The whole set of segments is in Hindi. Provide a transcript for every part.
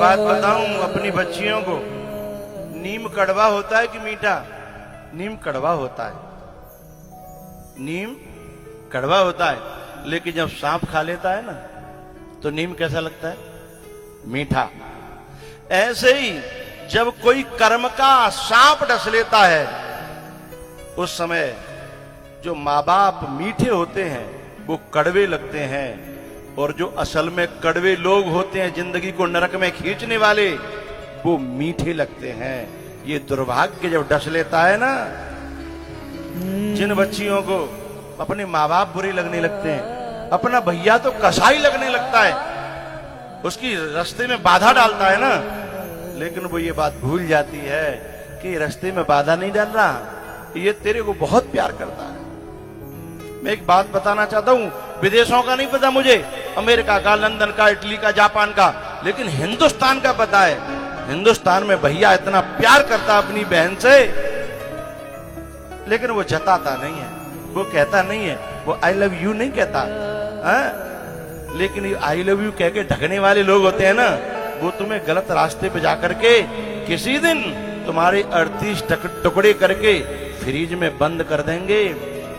बात बताऊं अपनी बच्चियों को, नीम कड़वा होता है कि मीठा? नीम कड़वा होता है, नीम कड़वा होता है, लेकिन जब सांप खा लेता है ना तो नीम कैसा लगता है? मीठा। ऐसे ही जब कोई कर्म का सांप डस लेता है उस समय जो माँ बाप मीठे होते हैं वो कड़वे लगते हैं, और जो असल में कड़वे लोग होते हैं जिंदगी को नरक में खींचने वाले वो मीठे लगते हैं। ये दुर्भाग्य जब डस लेता है ना, जिन बच्चियों को अपने माँ बाप बुरे लगने लगते हैं, अपना भैया तो कसाई लगने लगता है, उसकी रास्ते में बाधा डालता है ना, लेकिन वो ये बात भूल जाती है कि रास्ते में बाधा नहीं डाल रहा, ये तेरे को बहुत प्यार करता है। मैं एक बात बताना चाहता हूं, विदेशों का नहीं पता मुझे, अमेरिका का, लंदन का, इटली का, जापान का, लेकिन हिंदुस्तान का पता है। हिंदुस्तान में भैया इतना प्यार करता अपनी बहन से, लेकिन वो जताता नहीं है, वो कहता नहीं है, वो आई लव यू नहीं कहता है? लेकिन ये आई लव यू कह के ढकने वाले लोग होते हैं ना, वो तुम्हें गलत रास्ते पे जाकर के किसी दिन तुम्हारे 38 टुकड़े करके फ्रिज में बंद कर देंगे।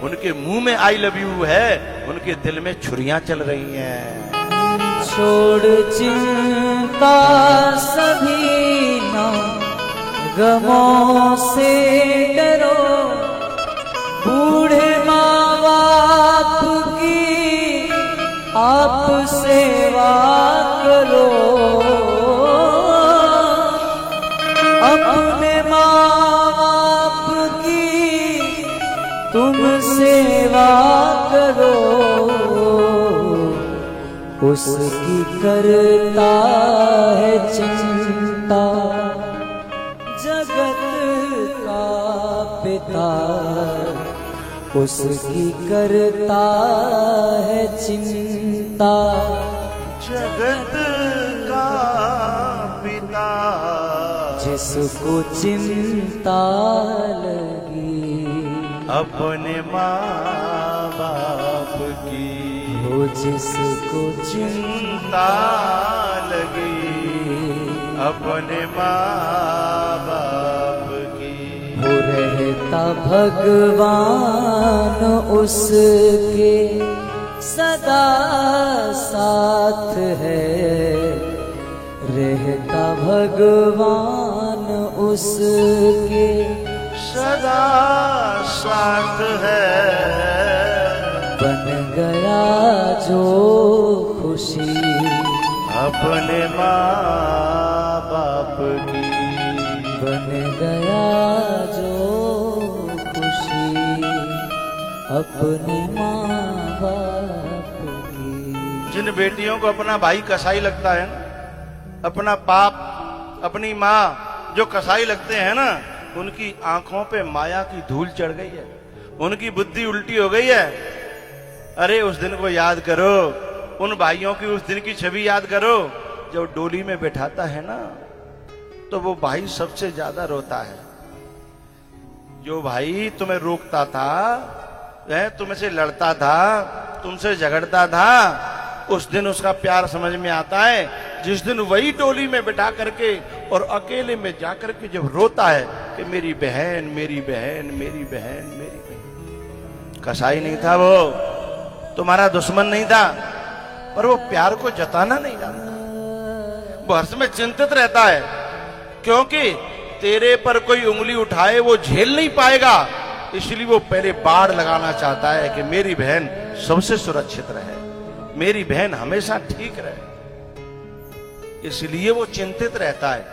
उनके मुंह में आई लव यू है, उनके दिल में छुरियां चल रही हैं। छोड़ चिंता सभी ना, गमों से डरो, बूढ़े माँ बाप की आप सेवा करो, अपने माँ बाप की तुम सेवा करो, उसकी करता है चिंता जगत का पिता, उसकी करता है चिंता जगत का पिता, जिसको चिंता लगी अपने माँ बाप की, वो जिसको चिंता लगी अपने माँ बाप की, वो रहता भगवान उसके सदा साथ है, रहता भगवान उसके सदा साथ है। बन गया जो खुशी अपने माँ बाप की, बन गया जो खुशी अपने माँ बाप की। जिन बेटियों को अपना भाई कसाई लगता है ना, अपना बाप, अपनी माँ जो कसाई लगते हैं ना, उनकी आंखों पे माया की धूल चढ़ गई है, उनकी बुद्धि उल्टी हो गई है। अरे उस दिन को याद करो, उन भाइयों की उस दिन की छवि याद करो, जब डोली में बैठाता है ना तो वो भाई सबसे ज्यादा रोता है। जो भाई तुम्हें रोकता था, तुमसे लड़ता था, तुमसे झगड़ता था, उस दिन उसका प्यार समझ में आता है जिस दिन वही डोली में बैठा करके और अकेले में जाकर के जब रोता है कि मेरी बहन, मेरी बहन, मेरी बहन, मेरी बहन। कसाई नहीं था वो, तुम्हारा दुश्मन नहीं था, पर वो प्यार को जताना नहीं जानता। वो हर समय चिंतित रहता है, क्योंकि तेरे पर कोई उंगली उठाए वो झेल नहीं पाएगा, इसलिए वो पहले बाड़ लगाना चाहता है कि मेरी बहन सबसे सुरक्षित रहे, मेरी बहन हमेशा ठीक रहे, इसलिए वो चिंतित रहता है।